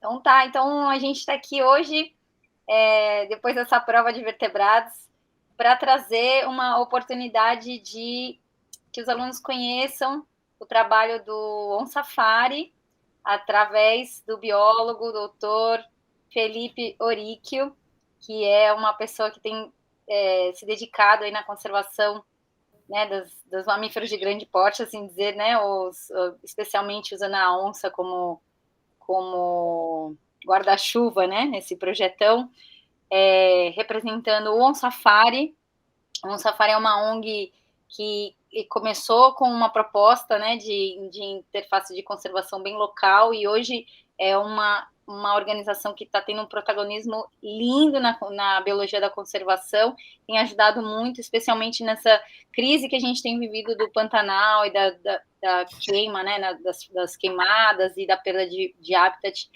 Então tá, então a gente está aqui hoje, depois dessa prova de vertebrados, para trazer uma oportunidade de que os alunos conheçam o trabalho do OnSafari através do biólogo, doutor Felipe Oríquio, que é uma pessoa que tem se dedicado aí na conservação, né, dos mamíferos de grande porte, assim dizer, né, especialmente usando a onça como guarda-chuva, né, nesse projetão, representando o OnSafari. O OnSafari é uma ONG que começou com uma proposta, né, de interface de conservação bem local, e hoje é uma organização que está tendo um protagonismo lindo na biologia da conservação, tem ajudado muito, especialmente nessa crise que a gente tem vivido do Pantanal e da queima, né, das queimadas e da perda de habitat.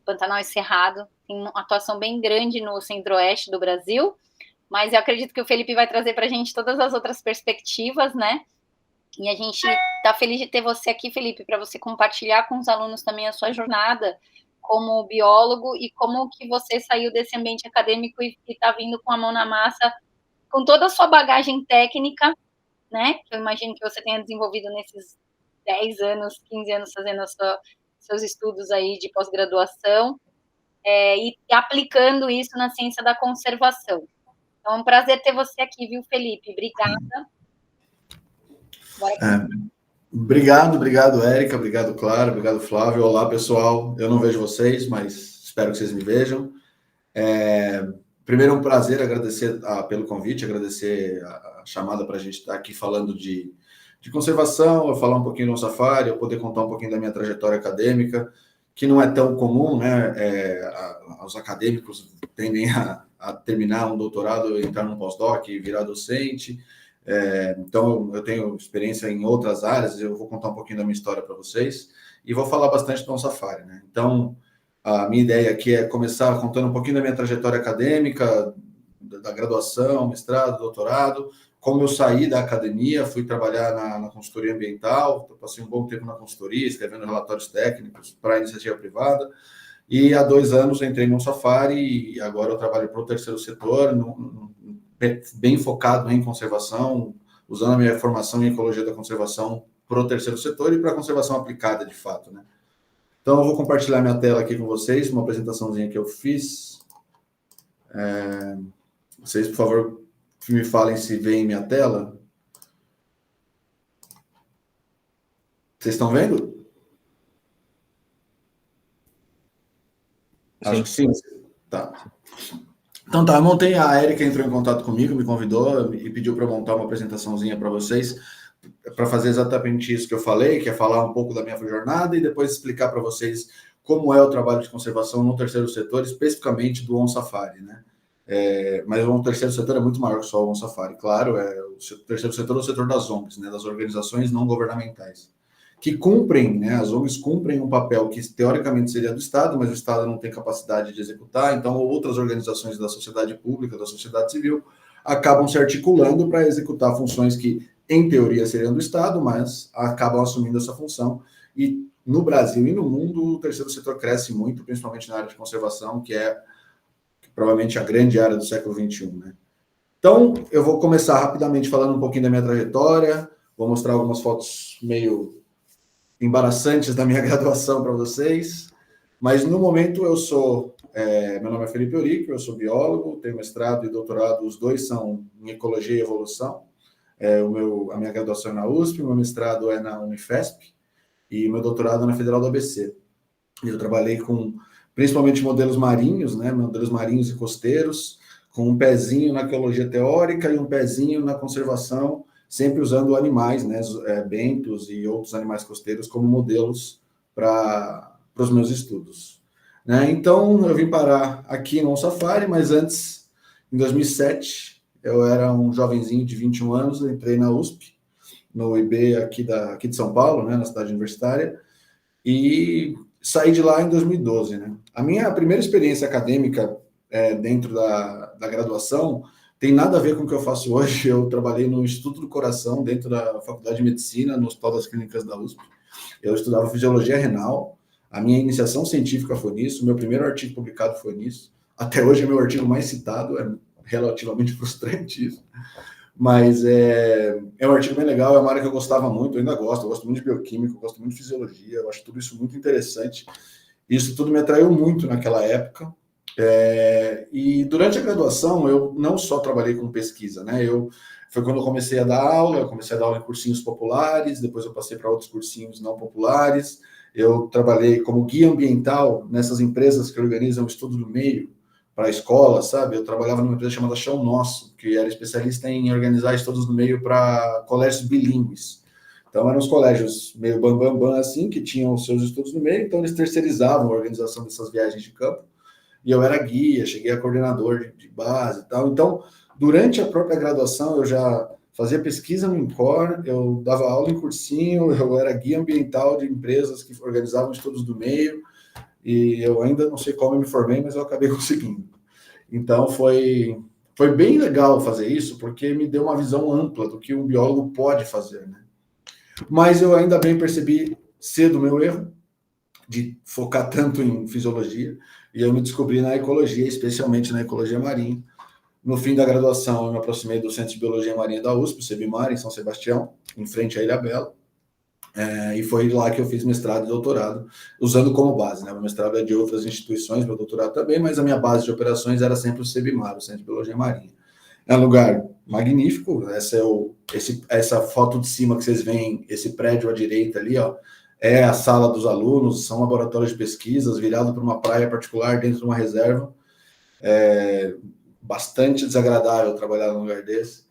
Pantanal e Cerrado tem uma atuação bem grande no centro-oeste do Brasil, mas eu acredito que o Felipe vai trazer para a gente todas as outras perspectivas, né? E a gente está feliz de ter você aqui, Felipe, para você compartilhar com os alunos também a sua jornada como biólogo e como que você saiu desse ambiente acadêmico e está vindo com a mão na massa, com toda a sua bagagem técnica, né? Que eu imagino que você tenha desenvolvido nesses 10 anos, 15 anos fazendo seus estudos aí de pós-graduação, e aplicando isso na ciência da conservação. Então, é um prazer ter você aqui, viu, Felipe? Obrigada. Obrigado, Érica. Obrigado, Clara. Obrigado, Flávio. Olá, pessoal. Eu não vejo vocês, mas espero que vocês me vejam. Primeiro, é um prazer agradecer pelo convite, agradecer a chamada para a gente estar aqui falando de conservação, eu falar um pouquinho do OnSafari, eu poder contar um pouquinho da minha trajetória acadêmica, que não é tão comum, né? Os acadêmicos tendem a terminar um doutorado, entrar num pós-doc e virar docente. Então, eu tenho experiência em outras áreas, eu vou contar um pouquinho da minha história para vocês e vou falar bastante do OnSafari, né? Então, a minha ideia aqui é começar contando um pouquinho da minha trajetória acadêmica, da graduação, mestrado, doutorado, como eu saí da academia, fui trabalhar na consultoria ambiental, passei um bom tempo na consultoria, escrevendo relatórios técnicos para a iniciativa privada, e há 2 anos entrei no OnSafari e agora eu trabalho para o terceiro setor, bem focado em conservação, usando a minha formação em ecologia da conservação para o terceiro setor e para a conservação aplicada, de fato, né? Então, eu vou compartilhar minha tela aqui com vocês, uma apresentaçãozinha que eu fiz. Vocês, por favor, me falem se veem minha tela. Vocês estão vendo? Sim. Acho que sim. Tá. Então tá, eu montei, a Érica entrou em contato comigo, me convidou e pediu para eu montar uma apresentaçãozinha para vocês, para fazer exatamente isso que eu falei, que é falar um pouco da minha jornada e depois explicar para vocês como é o trabalho de conservação no terceiro setor, especificamente do OnSafari, né? Mas o terceiro setor é muito maior que só o OnSafari, claro, o terceiro setor é o setor das ONGs, né, das organizações não governamentais, que cumprem, né, as ONGs cumprem um papel que teoricamente seria do Estado, mas o Estado não tem capacidade de executar, então outras organizações da sociedade pública, da sociedade civil, acabam se articulando para executar funções que, em teoria, seriam do Estado, mas acabam assumindo essa função. E no Brasil e no mundo, o terceiro setor cresce muito, principalmente na área de conservação, que é provavelmente a grande área do século XXI, né? Então, eu vou começar rapidamente falando um pouquinho da minha trajetória, vou mostrar algumas fotos meio embaraçantes da minha graduação para vocês, mas no momento eu sou, meu nome é Felipe Oríquio, eu sou biólogo, tenho mestrado e doutorado, os dois são em ecologia e evolução, a minha graduação é na USP, meu mestrado é na Unifesp e meu doutorado é na Federal do ABC. Eu trabalhei com principalmente modelos marinhos, né, modelos marinhos e costeiros, com um pezinho na ecologia teórica e um pezinho na conservação, sempre usando animais, né, bentos e outros animais costeiros como modelos para os meus estudos, né? Então, eu vim parar aqui no OnSafari, mas antes, em 2007, eu era um jovenzinho de 21 anos, entrei na USP, no IB aqui de São Paulo, né, na cidade universitária, e saí de lá em 2012, né? A minha primeira experiência acadêmica dentro da graduação tem nada a ver com o que eu faço hoje. Eu trabalhei no Instituto do Coração, dentro da Faculdade de Medicina, no Hospital das Clínicas da USP. Eu estudava fisiologia renal. A minha iniciação científica foi nisso, meu primeiro artigo publicado foi nisso. Até hoje é meu artigo mais citado, é relativamente frustrante isso. Mas é um artigo bem legal, é uma área que eu gostava muito, eu ainda gosto, eu gosto muito de bioquímica, eu gosto muito de fisiologia, eu acho tudo isso muito interessante. Isso tudo me atraiu muito naquela época. E durante a graduação, eu não só trabalhei com pesquisa, né? Foi quando eu comecei a dar aula, em cursinhos populares, depois eu passei para outros cursinhos não populares. Eu trabalhei como guia ambiental nessas empresas que organizam o estudo do meio para a escola, sabe? Eu trabalhava numa empresa chamada Chão Nosso, que era especialista em organizar estudos do meio para colégios bilíngues. Então, eram os colégios meio bam, assim, que tinham os seus estudos no meio, então eles terceirizavam a organização dessas viagens de campo, e eu era guia, cheguei a coordenador de base e tal. Então, durante a própria graduação, eu já fazia pesquisa no INCOR, eu dava aula em cursinho, eu era guia ambiental de empresas que organizavam estudos do meio, e eu ainda não sei como eu me formei, mas eu acabei conseguindo. Então, foi bem legal fazer isso, porque me deu uma visão ampla do que um biólogo pode fazer, né? Mas eu ainda bem percebi cedo o meu erro de focar tanto em fisiologia, e eu me descobri na ecologia, especialmente na ecologia marinha. No fim da graduação, eu me aproximei do Centro de Biologia Marinha da USP, o CEBIMAR, em São Sebastião, em frente à Ilhabela, e foi lá que eu fiz mestrado e doutorado, usando como base, né? Meu mestrado é de outras instituições, meu doutorado também, mas a minha base de operações era sempre o CEBIMAR, o Centro de Biologia Marinha. É um lugar magnífico, essa foto de cima que vocês veem, esse prédio à direita ali, ó, é a sala dos alunos, são laboratórios de pesquisas, virado para uma praia particular dentro de uma reserva. É bastante desagradável trabalhar num lugar desse.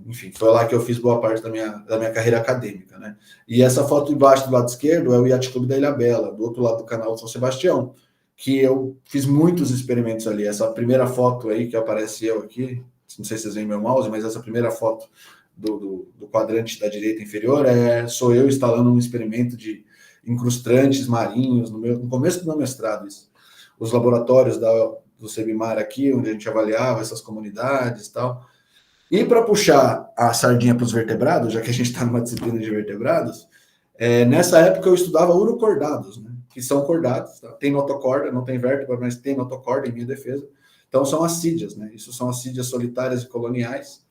Enfim, foi lá que eu fiz boa parte da minha carreira acadêmica, né? E essa foto embaixo do lado esquerdo é o Yacht Clube da Ilhabela, do outro lado do canal de São Sebastião, que eu fiz muitos experimentos ali. Essa primeira foto aí que aparece eu aqui, não sei se vocês veem meu mouse, mas essa primeira foto do quadrante da direita inferior sou eu instalando um experimento de incrustantes marinhos no começo do meu mestrado. Isso. Os laboratórios do CEBIMAR aqui, onde a gente avaliava essas comunidades e tal. E para puxar a sardinha para os vertebrados, já que a gente está numa disciplina de vertebrados, nessa época eu estudava urocordados, né, que são cordados. Tá? Tem notocorda, não tem vértebra, mas tem notocorda em minha defesa. Então são assídeas, né? Isso são assídeas solitárias e coloniais.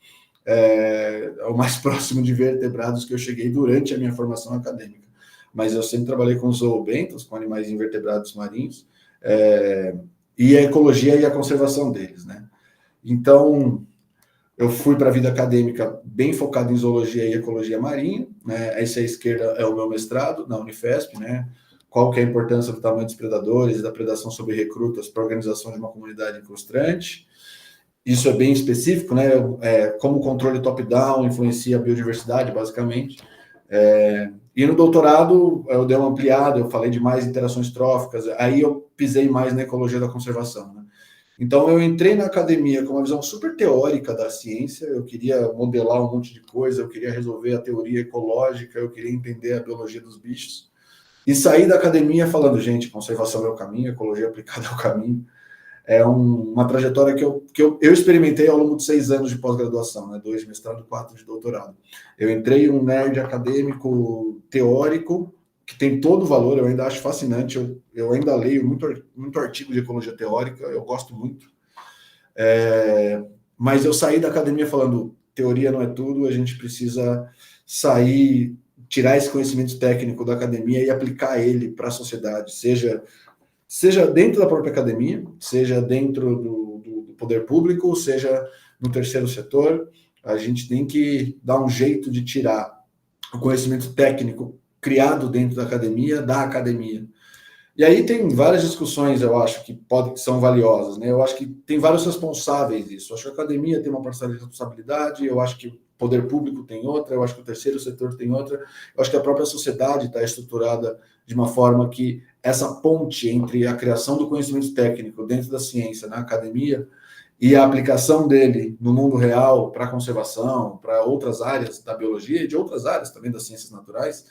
É o mais próximo de vertebrados que eu cheguei durante a minha formação acadêmica. Mas eu sempre trabalhei com zoobentos, com animais invertebrados marinhos, e a ecologia e a conservação deles, né? Então, eu fui para a vida acadêmica bem focado em zoologia e ecologia marinha, né? Essa à esquerda é o meu mestrado na Unifesp, né? Qual que é a importância do tamanho dos predadores e da predação sobre recrutas para a organização de uma comunidade incrustante. Isso é bem específico, né? Como o controle top-down influencia a biodiversidade, basicamente. E no doutorado, eu dei uma ampliada, eu falei de mais interações tróficas, aí eu pisei mais na ecologia da conservação, né? Então, eu entrei na academia com uma visão super teórica da ciência, eu queria modelar um monte de coisa, eu queria resolver a teoria ecológica, eu queria entender a biologia dos bichos, e saí da academia falando, gente, conservação é o caminho, ecologia aplicada é o caminho. É uma trajetória que eu experimentei ao longo de 6 anos de pós-graduação, né? 2 de mestrado, 4 de doutorado. Eu entrei um nerd acadêmico teórico, que tem todo o valor, eu ainda acho fascinante, eu ainda leio muito artigo de ecologia teórica, eu gosto muito. Mas eu saí da academia falando, teoria não é tudo, a gente precisa tirar esse conhecimento técnico da academia e aplicar ele para a sociedade, seja dentro da própria academia, seja dentro do poder público, seja no terceiro setor, a gente tem que dar um jeito de tirar o conhecimento técnico criado dentro da academia. E aí tem várias discussões, eu acho, que são valiosas, né? Eu acho que tem vários responsáveis disso. Eu acho que a academia tem uma parcela de responsabilidade, eu acho que o poder público tem outra, eu acho que o terceiro setor tem outra, eu acho que a própria sociedade está estruturada de uma forma que essa ponte entre a criação do conhecimento técnico dentro da ciência, na academia, e a aplicação dele no mundo real para a conservação, para outras áreas da biologia e de outras áreas também das ciências naturais,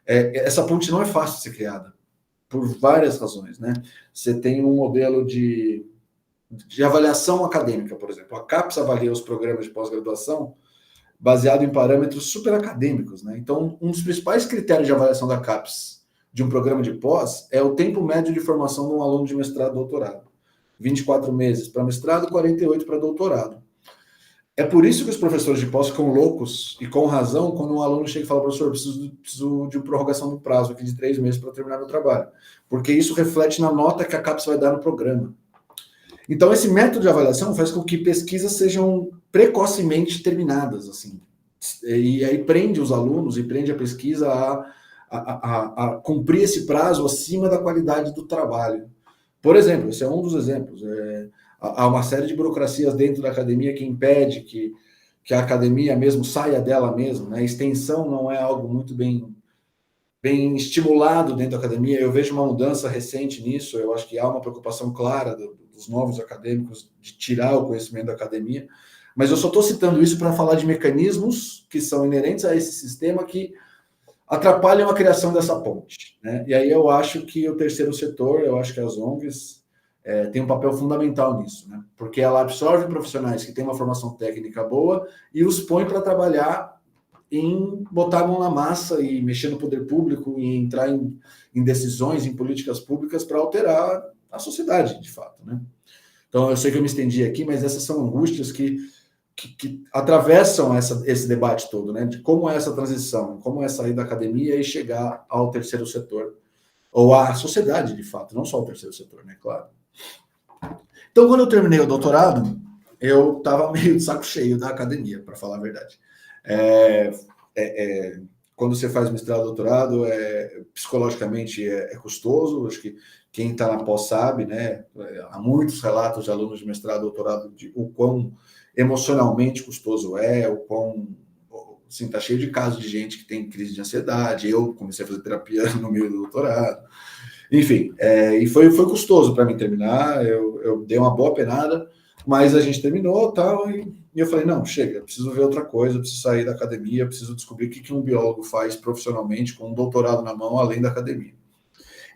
essa ponte não é fácil de ser criada, por várias razões, né? Você tem um modelo de avaliação acadêmica, por exemplo. A CAPES avalia os programas de pós-graduação baseado em parâmetros super acadêmicos, né? Então, um dos principais critérios de avaliação da CAPES de um programa de pós é o tempo médio de formação de um aluno de mestrado e doutorado. 24 meses para mestrado, 48 para doutorado. É por isso que os professores de pós ficam loucos, e com razão, quando um aluno chega e fala, professor, preciso de prorrogação do prazo aqui de 3 meses para terminar meu trabalho. Porque isso reflete na nota que a CAPES vai dar no programa. Então, esse método de avaliação faz com que pesquisas sejam precocemente terminadas, assim. E aí prende os alunos e prende a pesquisa a cumprir esse prazo acima da qualidade do trabalho. Por exemplo, esse é um dos exemplos. Há uma série de burocracias dentro da academia que impede que a academia mesmo saia dela mesma, né? A extensão não é algo muito bem estimulado dentro da academia. Eu vejo uma mudança recente nisso. Eu acho que há uma preocupação clara dos novos acadêmicos de tirar o conhecimento da academia. Mas eu só estou citando isso para falar de mecanismos que são inerentes a esse sistema que atrapalham a criação dessa ponte, né? E aí eu acho que o terceiro setor, eu acho que as ONGs tem um papel fundamental nisso, né? Porque ela absorve profissionais que têm uma formação técnica boa e os põe para trabalhar em botar a mão na massa e mexer no poder público e entrar em decisões, em políticas públicas para alterar a sociedade, de fato, né? Então, eu sei que eu me estendi aqui, mas essas são angústias que atravessam esse debate todo, né? De como é essa transição, como é sair da academia e chegar ao terceiro setor, ou à sociedade, de fato, não só ao terceiro setor, né? Claro. Então, quando eu terminei o doutorado, eu estava meio de saco cheio da academia, para falar a verdade. Quando você faz mestrado e doutorado, psicologicamente é custoso. Acho que quem está na pós sabe, né? Há muitos relatos de alunos de mestrado e doutorado de o quão emocionalmente custoso o quão... Assim, tá cheio de casos de gente que tem crise de ansiedade. Eu comecei a fazer terapia no meio do doutorado. Enfim, e foi custoso para mim terminar. Eu dei uma boa penada, mas a gente terminou tal, e eu falei, não, chega, preciso ver outra coisa, preciso sair da academia, preciso descobrir o que um biólogo faz profissionalmente com um doutorado na mão, além da academia.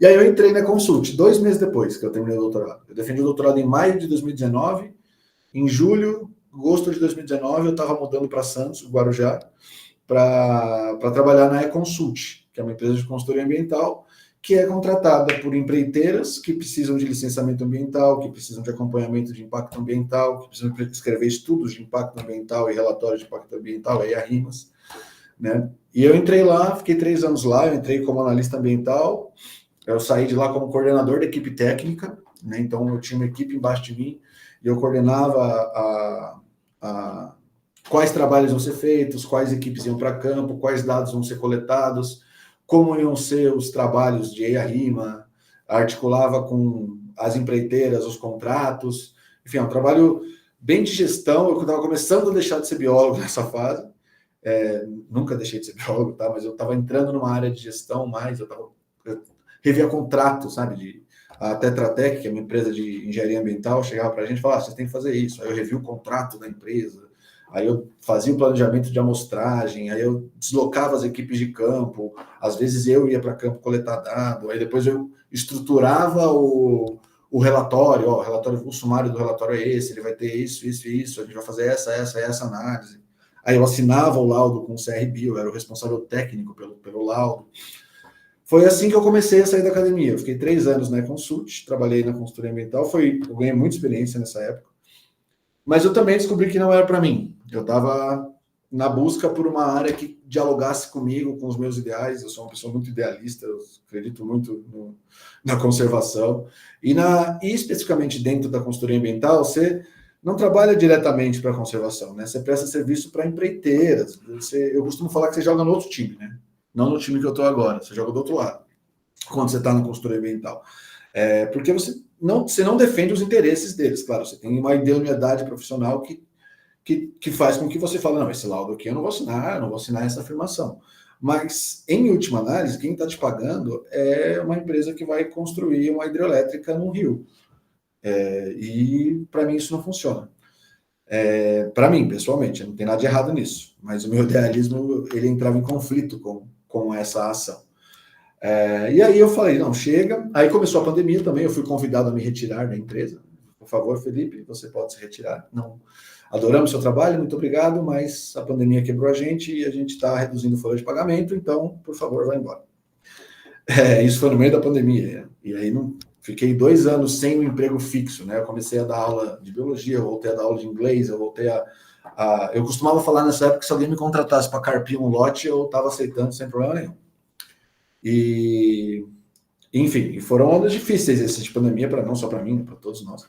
E aí eu entrei na Consult, 2 meses depois que eu terminei o doutorado. Eu defendi o doutorado em maio de 2019, em julho, agosto de 2019, eu estava mudando para Santos, Guarujá, para trabalhar na eConsult, que é uma empresa de consultoria ambiental, que é contratada por empreiteiras que precisam de licenciamento ambiental, que precisam de acompanhamento de impacto ambiental, que precisam escrever estudos de impacto ambiental e relatórios de impacto ambiental, aí a RIMAS, né? E eu entrei lá, fiquei 3 anos lá, eu entrei como analista ambiental, eu saí de lá como coordenador da equipe técnica, né? Então eu tinha uma equipe embaixo de mim, e eu coordenava quais trabalhos vão ser feitos, quais equipes iam para campo, quais dados vão ser coletados, como iam ser os trabalhos de EIA-RIMA, articulava com as empreiteiras, os contratos, enfim, é um trabalho bem de gestão. Eu estava começando a deixar de ser biólogo nessa fase, nunca deixei de ser biólogo, tá? Mas eu estava entrando numa área de gestão mais, eu revia contrato, sabe, a Tetra Tech, que é uma empresa de engenharia ambiental, chegava para a gente e falava, vocês têm que fazer isso. Aí eu revia o contrato da empresa, aí eu fazia o planejamento de amostragem, aí eu deslocava as equipes de campo, às vezes eu ia para campo coletar dado, aí depois eu estruturava o relatório, o sumário do relatório é esse, ele vai ter isso, isso e isso, a gente vai fazer essa análise. Aí eu assinava o laudo com o CRB, eu era o responsável técnico pelo laudo. Foi assim que eu comecei a sair da academia. Eu fiquei 3 anos na Consult, trabalhei na consultoria ambiental, eu ganhei muita experiência nessa época. Mas eu também descobri que não era para mim. Eu estava na busca por uma área que dialogasse comigo, com os meus ideais. Eu sou uma pessoa muito idealista, eu acredito muito na conservação. E especificamente dentro da consultoria ambiental, você não trabalha diretamente para a conservação, né? Você presta serviço para empreiteiras. Eu costumo falar que você joga no outro time, né? Não no time que eu estou agora, você joga do outro lado, quando você está na consultoria ambiental. Porque você não defende os interesses deles, claro, você tem uma idoneidade profissional que faz com que você fale, não, esse laudo aqui eu não vou assinar essa afirmação. Mas, em última análise, quem está te pagando é uma empresa que vai construir uma hidrelétrica num rio. E, para mim, isso não funciona. Para mim, pessoalmente, não tem nada de errado nisso, mas o meu idealismo, ele entrava em conflito com essa ação. E aí eu falei, não, chega. Aí começou a pandemia também, eu fui convidado a me retirar da empresa. Por favor, Felipe, você pode se retirar. Não, adoramos seu trabalho, muito obrigado, mas a pandemia quebrou a gente e a gente está reduzindo folha de pagamento, então, por favor, vá embora. Isso foi no meio da pandemia. E aí não fiquei 2 anos sem um emprego fixo, né? Eu comecei a dar aula de biologia, eu voltei a dar aula de inglês, eu voltei eu costumava falar nessa época que se alguém me contratasse para carpir um lote, eu estava aceitando sem problema nenhum. E, enfim, foram anos difíceis esses de pandemia, não só para mim, para todos nós.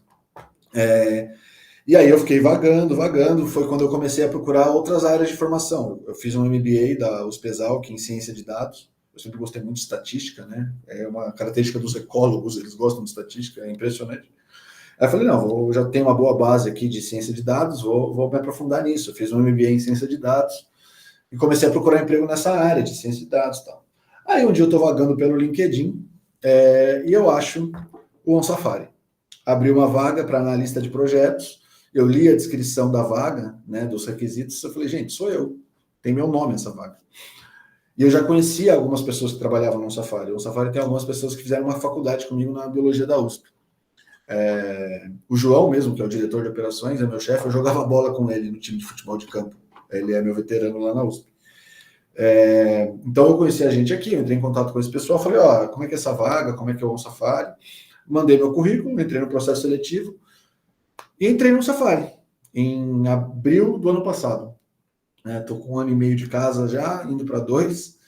E aí eu fiquei vagando, foi quando eu comecei a procurar outras áreas de formação. Eu fiz um MBA da USP em Ciência de Dados. Eu sempre gostei muito de estatística, né? É uma característica dos ecólogos, eles gostam de estatística, é impressionante. Aí eu falei, não, eu já tenho uma boa base aqui de ciência de dados, vou me aprofundar nisso. Eu fiz um MBA em ciência de dados e comecei a procurar emprego nessa área de ciência de dados e tal. Aí um dia eu estou vagando pelo LinkedIn e eu acho o OnSafari. Abri uma vaga para analista de projetos, eu li a descrição da vaga, né, dos requisitos, eu falei, gente, sou eu, tem meu nome essa vaga. E eu já conhecia algumas pessoas que trabalhavam no OnSafari. O OnSafari tem algumas pessoas que fizeram uma faculdade comigo na biologia da USP. O João mesmo, que é o diretor de operações, é meu chefe, eu jogava bola com ele no time de futebol de campo. Ele é meu veterano lá na USP. Então eu conheci a gente aqui, eu entrei em contato com esse pessoal, falei, como é que é essa vaga, como é que é o OnSafari? Mandei meu currículo, entrei no processo seletivo e entrei no Safari em abril do ano passado. Estou com 1 ano e meio de casa já, indo para 2,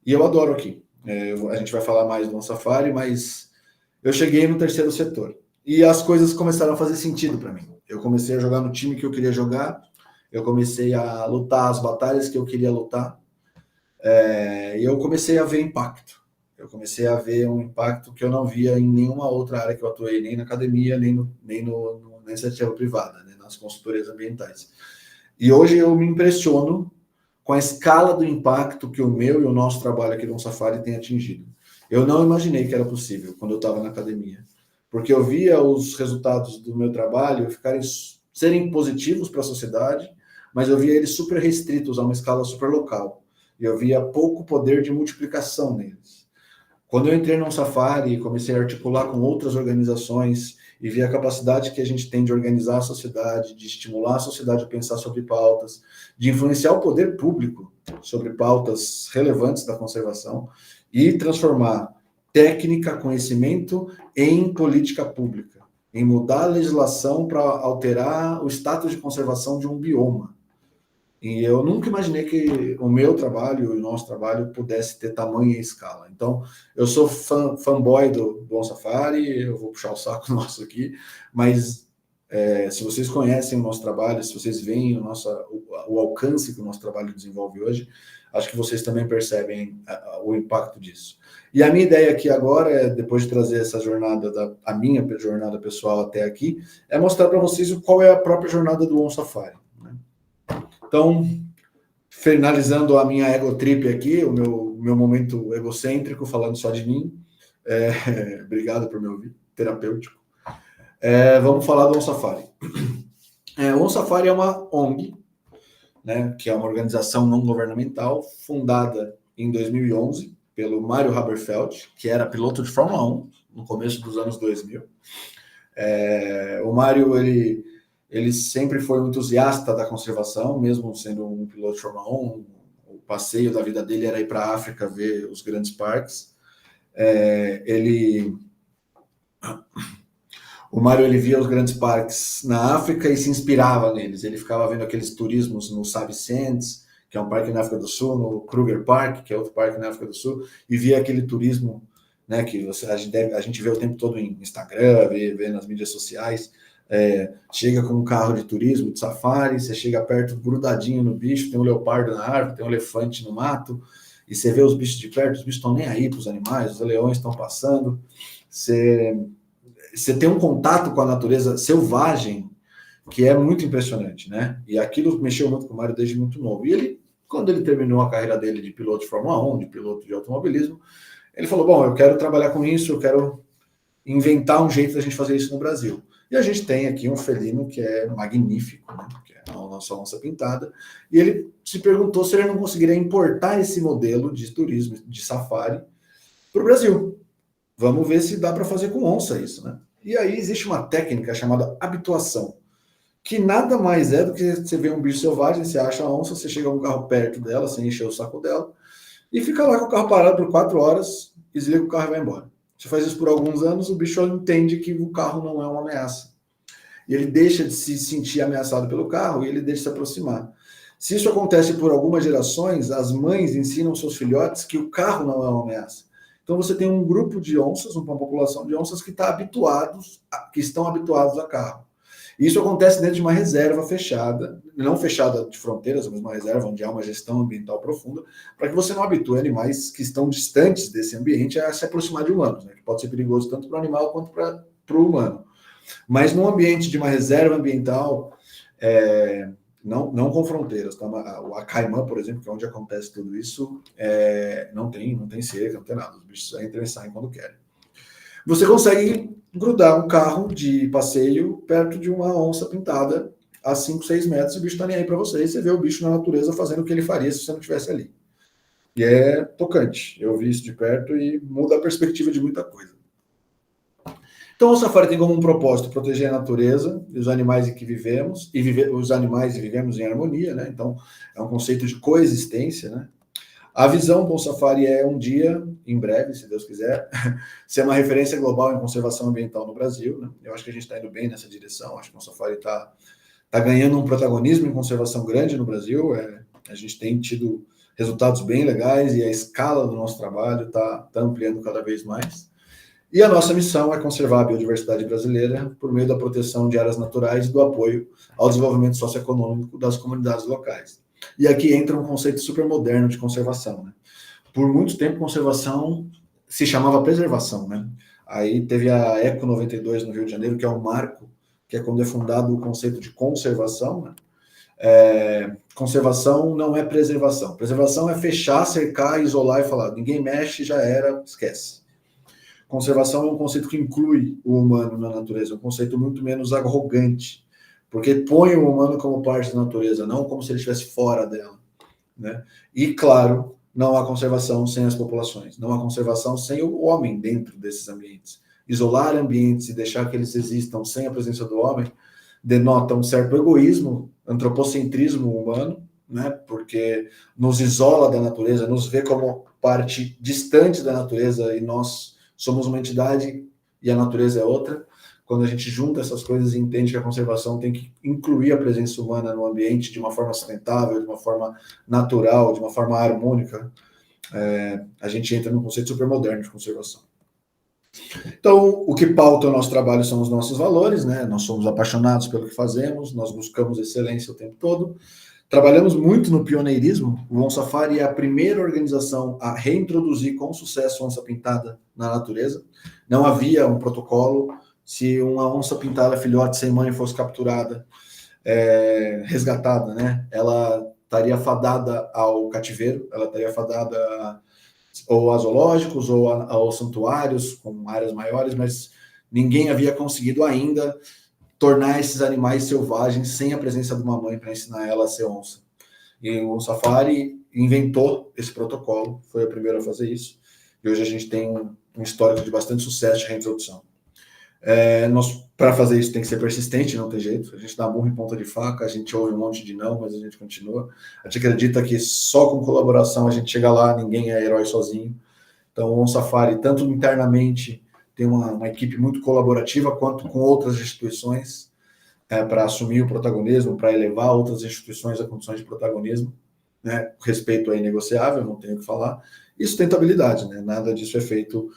e eu adoro aqui. A gente vai falar mais do OnSafari, mas eu cheguei no terceiro setor. E as coisas começaram a fazer sentido para mim. Eu comecei a jogar no time que eu queria jogar, eu comecei a lutar as batalhas que eu queria lutar, e eu comecei a ver impacto. Eu comecei a ver um impacto que eu não via em nenhuma outra área que eu atuei, nem na academia, nem na iniciativa privada, né, nas consultorias ambientais. E hoje eu me impressiono com a escala do impacto que o meu e o nosso trabalho aqui no OnSafari tem atingido. Eu não imaginei que era possível quando eu estava na academia, porque eu via os resultados do meu trabalho serem positivos para a sociedade, mas eu via eles super restritos a uma escala super local. E eu via pouco poder de multiplicação neles. Quando eu entrei no OnSafari e comecei a articular com outras organizações e vi a capacidade que a gente tem de organizar a sociedade, de estimular a sociedade a pensar sobre pautas, de influenciar o poder público sobre pautas relevantes da conservação e transformar técnica, conhecimento em política pública, em mudar a legislação para alterar o status de conservação de um bioma. E eu nunca imaginei que o meu trabalho e o nosso trabalho pudesse ter tamanha escala. Então, eu sou fanboy do OnSafari, eu vou puxar o saco nosso aqui, mas se vocês conhecem o nosso trabalho, se vocês veem o alcance que o nosso trabalho desenvolve hoje, acho que vocês também percebem o impacto disso. E a minha ideia aqui agora, depois de trazer essa jornada, a minha jornada pessoal até aqui, é mostrar para vocês qual é a própria jornada do OnSafari. Então, finalizando a minha ego trip aqui, o meu momento egocêntrico, falando só de mim, obrigado por me ouvir, terapêutico. Vamos falar do OnSafari. O OnSafari é uma ONG, né, que é uma organização não governamental, fundada em 2011 pelo Mário Haberfeld, que era piloto de Fórmula 1 no começo dos anos 2000. O Mário, ele sempre foi um entusiasta da conservação, mesmo sendo um piloto de Fórmula 1. O passeio da vida dele era ir para a África ver os grandes parques. O Mário, ele via os grandes parques na África e se inspirava neles. Ele ficava vendo aqueles turismos no Sabi Sands, que é um parque na África do Sul, no Kruger Park, que é outro parque na África do Sul, e via aquele turismo, né, que a gente vê o tempo todo em Instagram, vê nas mídias sociais. Chega com um carro de turismo, de safari, você chega perto, grudadinho no bicho, tem um leopardo na árvore, tem um elefante no mato, e você vê os bichos de perto, os bichos estão nem aí para os animais, os leões estão passando, você tem um contato com a natureza selvagem que é muito impressionante, né? E aquilo mexeu muito com o Mário desde muito novo. E ele, quando ele terminou a carreira dele de piloto de Fórmula 1, de piloto de automobilismo, ele falou, bom, eu quero trabalhar com isso, eu quero inventar um jeito da gente fazer isso no Brasil. E a gente tem aqui um felino que é magnífico, né? Que é a nossa onça pintada, e ele se perguntou se ele não conseguiria importar esse modelo de turismo, de safari, para o Brasil. Vamos ver se dá para fazer com onça isso, né? E aí existe uma técnica chamada habituação, que nada mais é do que você vê um bicho selvagem, você acha a onça, você chega com o carro perto dela, você enche o saco dela, e fica lá com o carro parado por 4 horas, desliga o carro e vai embora. Você faz isso por alguns anos, o bicho entende que o carro não é uma ameaça. E ele deixa de se sentir ameaçado pelo carro e ele deixa de se aproximar. Se isso acontece por algumas gerações, as mães ensinam seus filhotes que o carro não é uma ameaça. Então você tem um grupo de onças, uma população de onças que estão habituados a carro. Isso acontece dentro de uma reserva fechada, não fechada de fronteiras, mas uma reserva onde há uma gestão ambiental profunda, para que você não habitue animais que estão distantes desse ambiente a se aproximar de humanos, né? Que pode ser perigoso tanto para o animal quanto para o humano. Mas no ambiente de uma reserva ambiental, não com fronteiras, tá? A Caimã, por exemplo, que é onde acontece tudo isso, não tem cerca, não tem nada. Os bichos entram e saem quando querem. Você consegue grudar um carro de passeio perto de uma onça pintada a 5, 6 metros, e o bicho está nem aí para você, e você vê o bicho na natureza fazendo o que ele faria se você não estivesse ali. E é tocante. Eu vi isso de perto e muda a perspectiva de muita coisa. Então, o safari tem como um propósito proteger a natureza e os animais em que vivemos, os animais e vivemos em harmonia, né? Então, é um conceito de coexistência, né? A visão do safari é um dia, em breve, se Deus quiser, ser uma referência global em conservação ambiental no Brasil, né? Eu acho que a gente está indo bem nessa direção, acho que o safari está ganhando um protagonismo em conservação grande no Brasil, a gente tem tido resultados bem legais e a escala do nosso trabalho está ampliando cada vez mais. E a nossa missão é conservar a biodiversidade brasileira por meio da proteção de áreas naturais e do apoio ao desenvolvimento socioeconômico das comunidades locais. E aqui entra um conceito super moderno de conservação, né? Por muito tempo, conservação se chamava preservação, né? Aí teve a Eco 92 no Rio de Janeiro, que é um marco, que é quando é fundado o conceito de conservação, né? Conservação não é preservação. Preservação é fechar, cercar, isolar e falar, ninguém mexe, já era, esquece. Conservação é um conceito que inclui o humano na natureza, um conceito muito menos arrogante, porque põe o humano como parte da natureza, não como se ele estivesse fora dela, né? E, claro, não há conservação sem as populações, não há conservação sem o homem dentro desses ambientes. Isolar ambientes e deixar que eles existam sem a presença do homem denota um certo egoísmo, antropocentrismo humano, né? Porque nos isola da natureza, nos vê como parte distante da natureza e nós somos uma entidade e a natureza é outra. Quando a gente junta essas coisas e entende que a conservação tem que incluir a presença humana no ambiente de uma forma sustentável, de uma forma natural, de uma forma harmônica, a gente entra num conceito super moderno de conservação. Então, o que pauta o nosso trabalho são os nossos valores, né? Nós somos apaixonados pelo que fazemos, nós buscamos excelência o tempo todo. Trabalhamos muito no pioneirismo. O OnSafari é a primeira organização a reintroduzir com sucesso a onça pintada na natureza. Não havia um protocolo. Se uma onça pintada filhote sem mãe fosse capturada, resgatada, né? Ela estaria fadada ao cativeiro, ela estaria fadada ou a zoológicos ou aos santuários com áreas maiores, mas ninguém havia conseguido ainda tornar esses animais selvagens sem a presença de uma mãe para ensinar ela a ser onça. E o Safari inventou esse protocolo, foi o primeiro a fazer isso, e hoje a gente tem um histórico de bastante sucesso de reintrodução. Para fazer isso tem que ser persistente, não tem jeito, a gente dá murro em ponta de faca, a gente ouve um monte de não, mas a gente continua. A gente acredita que só com colaboração a gente chega lá, ninguém é herói sozinho. Então o Safari, tanto internamente, tem uma equipe muito colaborativa, quanto com outras instituições, para assumir o protagonismo, para elevar outras instituições a condições de protagonismo, né? O respeito é inegociável, não tenho o que falar, e sustentabilidade, né? Nada disso é feito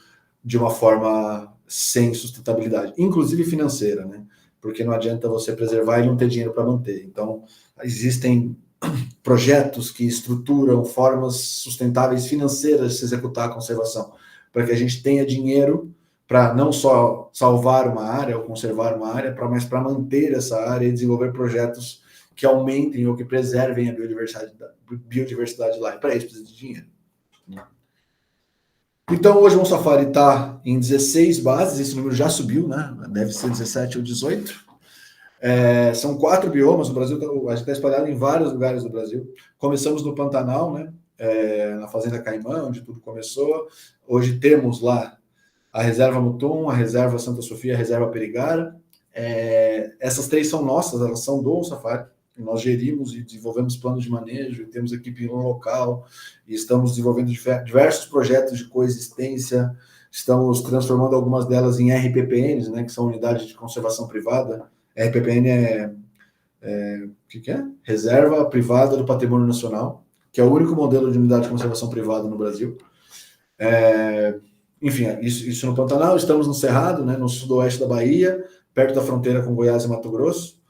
de uma forma sem sustentabilidade, inclusive financeira, né? Porque não adianta você preservar e não ter dinheiro para manter. Então, existem projetos que estruturam formas sustentáveis financeiras de se executar a conservação, para que a gente tenha dinheiro para não só salvar uma área ou conservar uma área, mas para manter essa área e desenvolver projetos que aumentem ou que preservem a biodiversidade lá. E para isso precisa de dinheiro. Então, hoje o OnSafari está em 16 bases, esse número já subiu, né? Deve ser 17 ou 18. São 4 biomas, o Brasil a gente está espalhado em vários lugares do Brasil. Começamos no Pantanal, né? Na Fazenda Caimã, onde tudo começou. Hoje temos lá a Reserva Mutum, a Reserva Santa Sofia, a Reserva Perigara. Essas 3 são nossas, elas são do OnSafari. nós gerimos e desenvolvemos planos de manejo, temos equipe no local, e estamos desenvolvendo diversos projetos de coexistência, estamos transformando algumas delas em RPPNs, né, que são unidades de conservação privada. RPPN o que é? Reserva Privada do Patrimônio Nacional, que é o único modelo de unidade de conservação privada no Brasil. Enfim, isso no Pantanal. Estamos no Cerrado, né, no sudoeste da Bahia, perto da fronteira com Goiás e Mato Grosso.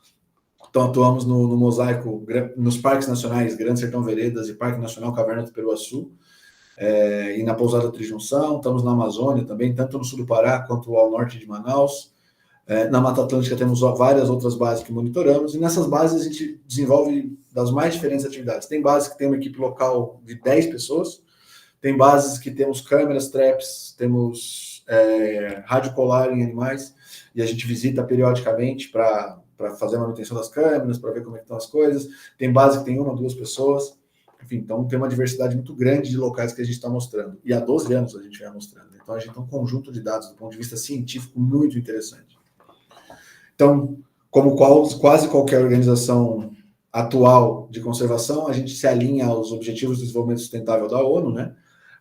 Então, atuamos no mosaico, nos parques nacionais Grande Sertão Veredas e Parque Nacional Caverna do Peruaçu, e na Pousada Trijunção. Estamos na Amazônia também, tanto no sul do Pará quanto ao norte de Manaus. Na Mata Atlântica temos várias outras bases que monitoramos, e nessas bases a gente desenvolve das mais diferentes atividades. Tem bases que tem uma equipe local de 10 pessoas, tem bases que temos câmeras, traps, temos rádio polar em animais, e a gente visita periodicamente para fazer a manutenção das câmeras, para ver como é que estão as coisas. Tem base que tem 1 ou 2 pessoas. Enfim, então tem uma diversidade muito grande de locais que a gente está mostrando. E há 12 anos a gente vai mostrando. Então a gente tem um conjunto de dados do ponto de vista científico muito interessante. Então, como quase qualquer organização atual de conservação, a gente se alinha aos Objetivos de Desenvolvimento Sustentável da ONU, né?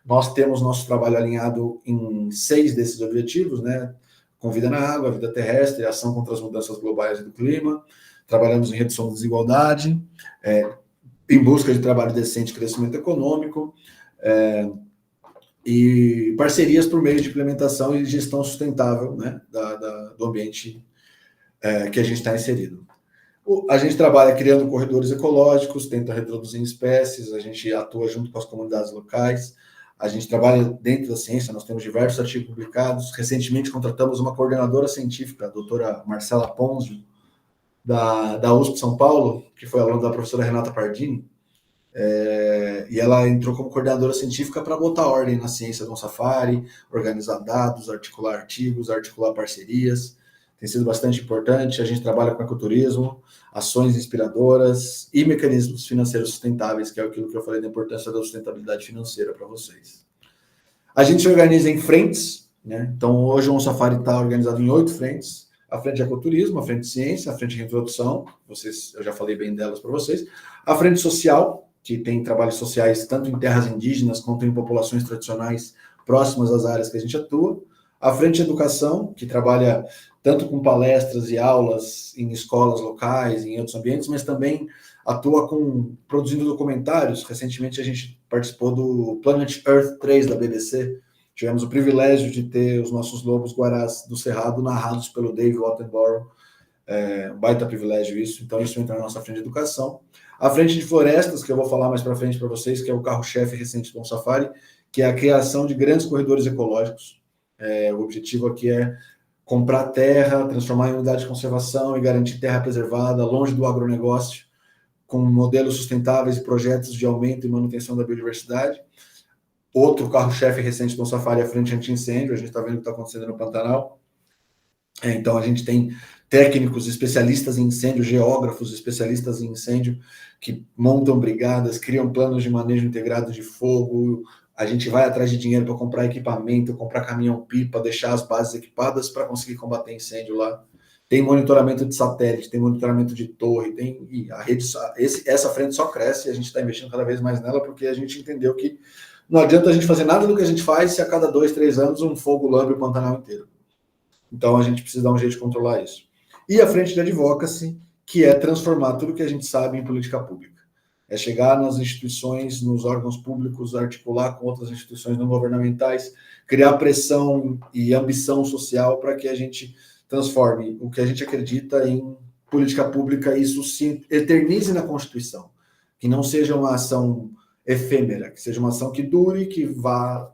Nós temos nosso trabalho alinhado em 6 desses objetivos, né? Com vida na água, vida terrestre, ação contra as mudanças globais e do clima. Trabalhamos em redução da desigualdade, em busca de trabalho decente e crescimento econômico, e parcerias por meio de implementação e gestão sustentável, né, do ambiente que a gente está inserido. A gente trabalha criando corredores ecológicos, tenta reproduzir espécies, a gente atua junto com as comunidades locais, a gente trabalha dentro da ciência, nós temos diversos artigos publicados. Recentemente contratamos uma coordenadora científica, a doutora Marcela Ponzio, da USP São Paulo, que foi aluna da professora Renata Pardini, e ela entrou como coordenadora científica para botar ordem na ciência do safari, organizar dados, articular artigos, articular parcerias. Tem sido bastante importante. A gente trabalha com ecoturismo, ações inspiradoras e mecanismos financeiros sustentáveis, que é aquilo que eu falei da importância da sustentabilidade financeira para vocês. A gente se organiza em frentes, né? Então, hoje o Safari está organizado em 8 frentes. A frente de ecoturismo, a frente de ciência, a frente de reintrodução, eu já falei bem delas para vocês. A frente social, que tem trabalhos sociais tanto em terras indígenas quanto em populações tradicionais próximas às áreas que a gente atua. A frente de educação, que trabalha tanto com palestras e aulas em escolas locais, em outros ambientes, mas também atua produzindo documentários. Recentemente a gente participou do Planet Earth 3 da BBC. Tivemos o privilégio de ter os nossos lobos-guarás do Cerrado narrados pelo Dave Attenborough. Um baita privilégio isso. Então isso entra na nossa frente de educação. A frente de florestas, que eu vou falar mais para frente para vocês, que é o carro-chefe recente do Safari, que é a criação de grandes corredores ecológicos. O objetivo aqui é comprar terra, transformar em unidade de conservação e garantir terra preservada, longe do agronegócio, com modelos sustentáveis e projetos de aumento e manutenção da biodiversidade. Outro carro-chefe recente do Safari é a frente anti-incêndio. A gente está vendo o que está acontecendo no Pantanal. Então, a gente tem técnicos, especialistas em incêndio, geógrafos, especialistas em incêndio, que montam brigadas, criam planos de manejo integrado de fogo. A gente vai atrás de dinheiro para comprar equipamento, comprar caminhão-pipa, deixar as bases equipadas para conseguir combater incêndio lá. Tem monitoramento de satélite, tem monitoramento de torre, e a rede, essa frente só cresce, e a gente está investindo cada vez mais nela, porque a gente entendeu que não adianta a gente fazer nada do que a gente faz se a cada 2, 3 anos um fogo lambe o Pantanal inteiro. Então a gente precisa dar um jeito de controlar isso. E a frente de advocacy, que é transformar tudo que a gente sabe em política pública. É chegar nas instituições, nos órgãos públicos, articular com outras instituições não governamentais, criar pressão e ambição social para que a gente transforme o que a gente acredita em política pública e isso se eternize na Constituição. Que não seja uma ação efêmera, que seja uma ação que dure, que vá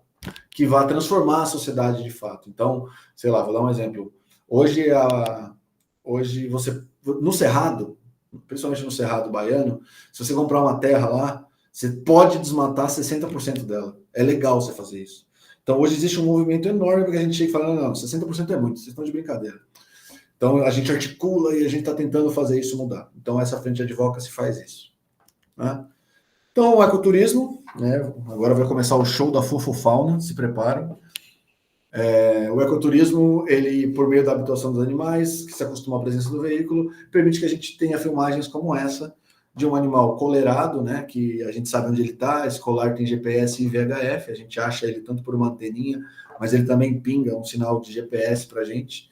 transformar a sociedade de fato. Então, sei lá, vou dar um exemplo. Hoje você, no Cerrado, principalmente no Cerrado baiano, se você comprar uma terra lá, você pode desmatar 60% dela. É legal você fazer isso. Então, hoje existe um movimento enorme porque a gente chega e fala, não, 60% é muito, vocês estão de brincadeira. Então, a gente articula e a gente está tentando fazer isso mudar. Então, essa frente de advocacy faz isso. Né? Então, o ecoturismo, né? Agora vai começar o show da Fofofauna, se preparam. O ecoturismo, ele, por meio da habituação dos animais, que se acostuma à presença do veículo, permite que a gente tenha filmagens como essa, de um animal colerado, né, que a gente sabe onde ele está, esse colar tem GPS e VHF, a gente acha ele tanto por uma anteninha, mas ele também pinga um sinal de GPS para a gente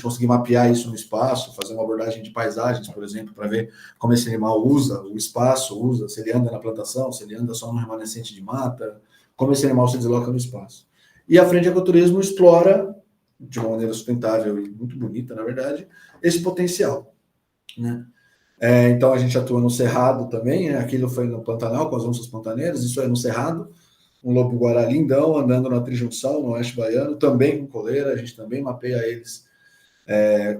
conseguir mapear isso no espaço, fazer uma abordagem de paisagens, por exemplo, para ver como esse animal usa o espaço, se ele anda na plantação, se ele anda só no remanescente de mata, como esse animal se desloca no espaço. E a Frente Ecoturismo explora, de uma maneira sustentável e muito bonita, na verdade, esse potencial, né? Então a gente atua no Cerrado também, aquilo foi no Pantanal, com as onças pantaneiras, isso é no Cerrado, um lobo-guará lindão, andando na trijunção, no oeste baiano, também com coleira, a gente também mapeia eles,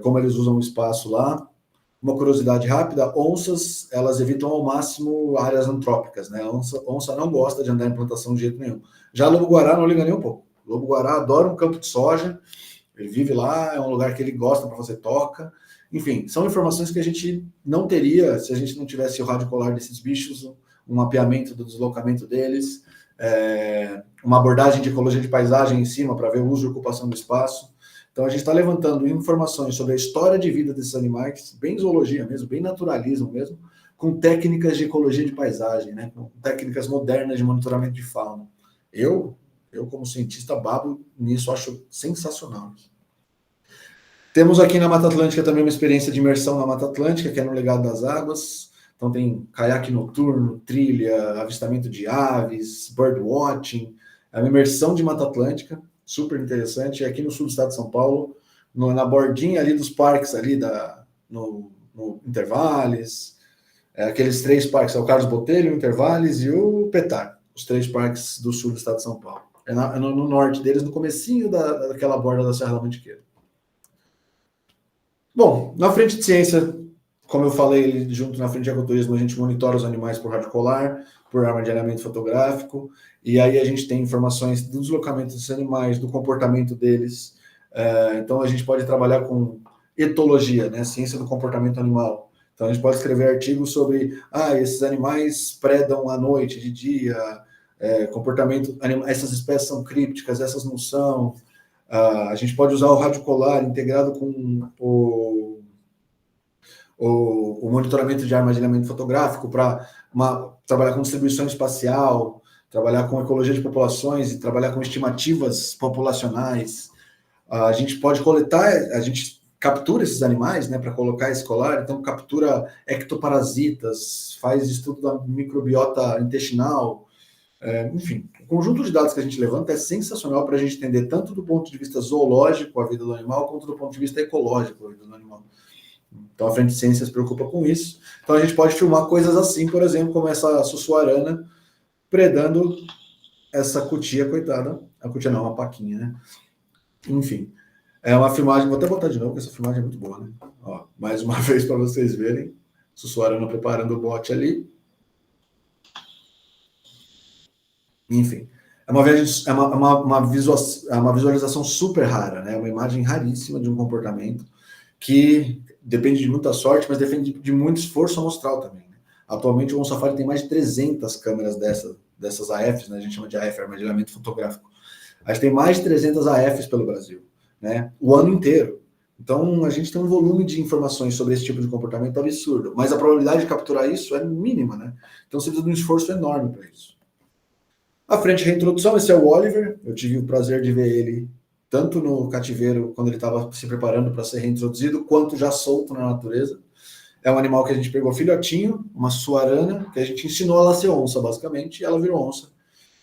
como eles usam o espaço lá. Uma curiosidade rápida, onças, elas evitam ao máximo áreas antrópicas, né? A onça não gosta de andar em plantação de jeito nenhum. Já lobo-guará não liga nem um pouco. O lobo-guará adora um campo de soja, ele vive lá, é um lugar que ele gosta para fazer toca. Enfim, são informações que a gente não teria se a gente não tivesse o rádio colar desses bichos, um mapeamento do deslocamento deles, uma abordagem de ecologia de paisagem em cima para ver o uso e ocupação do espaço. Então a gente está levantando informações sobre a história de vida desses animais, bem zoologia mesmo, bem naturalismo mesmo, com técnicas de ecologia de paisagem, né? Com técnicas modernas de monitoramento de fauna. Eu como cientista, babo nisso, acho sensacional. Temos aqui na Mata Atlântica também uma experiência de imersão na Mata Atlântica, que é no Legado das Águas. Então tem caiaque noturno, trilha, avistamento de aves, birdwatching, é uma imersão de Mata Atlântica, super interessante, aqui no sul do estado de São Paulo, na bordinha ali dos parques, ali no Intervales, aqueles 3 parques, é o Carlos Botelho, o Intervales e o Petar, os 3 parques do sul do estado de São Paulo. No norte deles, no comecinho daquela borda da Serra da Mantiqueira. Bom, na frente de ciência, como eu falei, junto na frente de ecoturismo, a gente monitora os animais por rádio colar, por arma de alinhamento fotográfico, e aí a gente tem informações do deslocamento dos animais, do comportamento deles. Então a gente pode trabalhar com etologia, né, ciência do comportamento animal. Então a gente pode escrever artigos sobre esses animais predam à noite, de dia, comportamento, essas espécies são crípticas, essas não são. A gente pode usar o rádio colar integrado com o monitoramento de armazenamento fotográfico para trabalhar com distribuição espacial, trabalhar com ecologia de populações e trabalhar com estimativas populacionais. A gente pode coletar, a gente captura esses animais, né, para colocar esse colar, então captura ectoparasitas, faz estudo da microbiota intestinal, enfim, o conjunto de dados que a gente levanta é sensacional para a gente entender tanto do ponto de vista zoológico a vida do animal, quanto do ponto de vista ecológico a vida do animal. Então a Frente de Ciência se preocupa com isso. Então a gente pode filmar coisas assim, por exemplo, como essa sussuarana predando essa cutia, coitada. A cutia não, uma paquinha, né? Enfim, é uma filmagem, vou até botar de novo, porque essa filmagem é muito boa, né? Ó, mais uma vez para vocês verem. Sussuarana preparando o bote ali. Enfim, é uma visualização super rara, né? Uma imagem raríssima de um comportamento que depende de muita sorte, mas depende de muito esforço amostral também. Né? Atualmente o OnSafari tem mais de 300 câmeras dessas AFs, né? A gente chama de AF, armazenamento fotográfico. A gente tem mais de 300 AFs pelo Brasil, né? O ano inteiro. Então a gente tem um volume de informações sobre esse tipo de comportamento absurdo, mas a probabilidade de capturar isso é mínima, né? Então você precisa de um esforço enorme para isso. A frente de reintrodução, esse é o Oliver, eu tive o prazer de ver ele tanto no cativeiro, quando ele estava se preparando para ser reintroduzido, quanto já solto na natureza. É um animal que a gente pegou filhotinho, uma suarana, que a gente ensinou ela a ser onça, basicamente, e ela virou onça.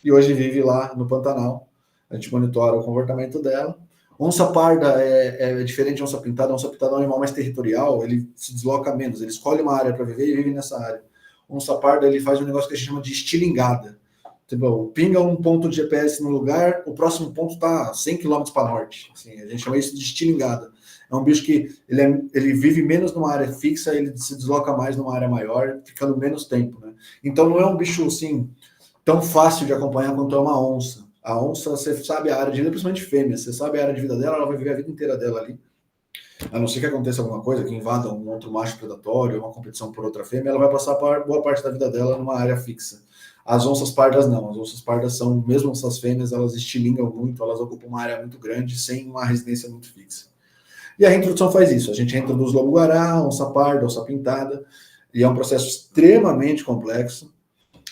E hoje vive lá no Pantanal. A gente monitora o comportamento dela. Onça parda é diferente de onça pintada. A onça pintada é um animal mais territorial, ele se desloca menos, ele escolhe uma área para viver e vive nessa área. Onça parda, ele faz um negócio que a gente chama de estilingada. Tipo, pinga um ponto de GPS no lugar, o próximo ponto está 100 km para norte. Assim, a gente chama isso de estilingada. É um bicho que ele vive menos numa área fixa, ele se desloca mais numa área maior, ficando menos tempo. Né? Então não é um bicho assim tão fácil de acompanhar quanto é uma onça. A onça, você sabe a área de vida, principalmente fêmea, você sabe a área de vida dela, ela vai viver a vida inteira dela ali. A não ser que aconteça alguma coisa, que invada um outro macho predatório, uma competição por outra fêmea, ela vai passar boa parte da vida dela numa área fixa. As onças pardas não, as onças pardas são, mesmo essas fêmeas, elas estilingam muito, elas ocupam uma área muito grande, sem uma residência muito fixa. E a reintrodução faz isso, a gente reintroduz lobo-guará, onça parda, onça pintada, e é um processo extremamente complexo.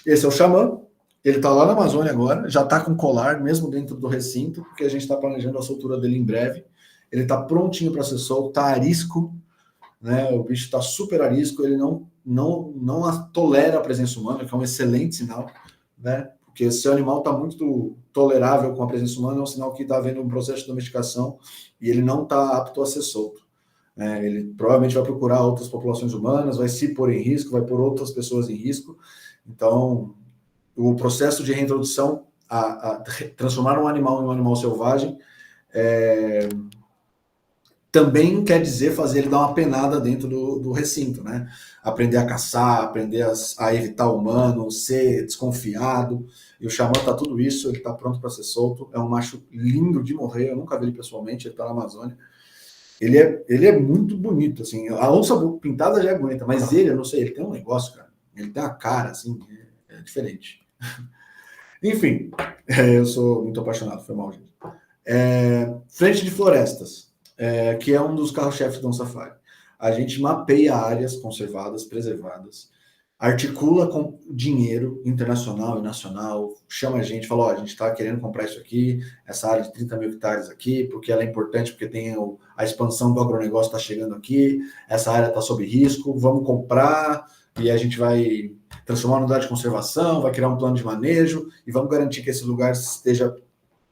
Esse é o Xamã, ele está lá na Amazônia agora, já está com colar, mesmo dentro do recinto, porque a gente está planejando a soltura dele em breve. Ele está prontinho para ser solto, está arisco, né? O bicho está super arisco, ele não tolera a presença humana, que é um excelente sinal, né? Porque se o animal está muito tolerável com a presença humana, é um sinal que está havendo um processo de domesticação e ele não está apto a ser solto. Ele provavelmente vai procurar outras populações humanas, vai se pôr em risco, vai pôr outras pessoas em risco. Então, o processo de reintrodução, a transformar um animal em um animal selvagem, também quer dizer fazer ele dar uma penada dentro do recinto, né? Aprender a caçar, aprender a evitar o humano, ser desconfiado. E o Xamã tá tudo isso, ele tá pronto para ser solto. É um macho lindo de morrer, eu nunca vi ele pessoalmente, ele tá na Amazônia. Ele é muito bonito, assim. A onça pintada já é bonita, mas ele, eu não sei, ele tem um negócio, cara. Ele tem uma cara, assim, é diferente. Enfim, eu sou muito apaixonado, foi mal, gente. Frente de florestas, que é um dos carros-chefes do Safari. A gente mapeia áreas conservadas, preservadas, articula com dinheiro internacional e nacional, chama a gente, fala, a gente está querendo comprar isso aqui, essa área de 30 mil hectares aqui, porque ela é importante, porque tem a expansão do agronegócio está chegando aqui, essa área está sob risco, vamos comprar, e a gente vai transformar uma unidade de conservação, vai criar um plano de manejo, e vamos garantir que esse lugar esteja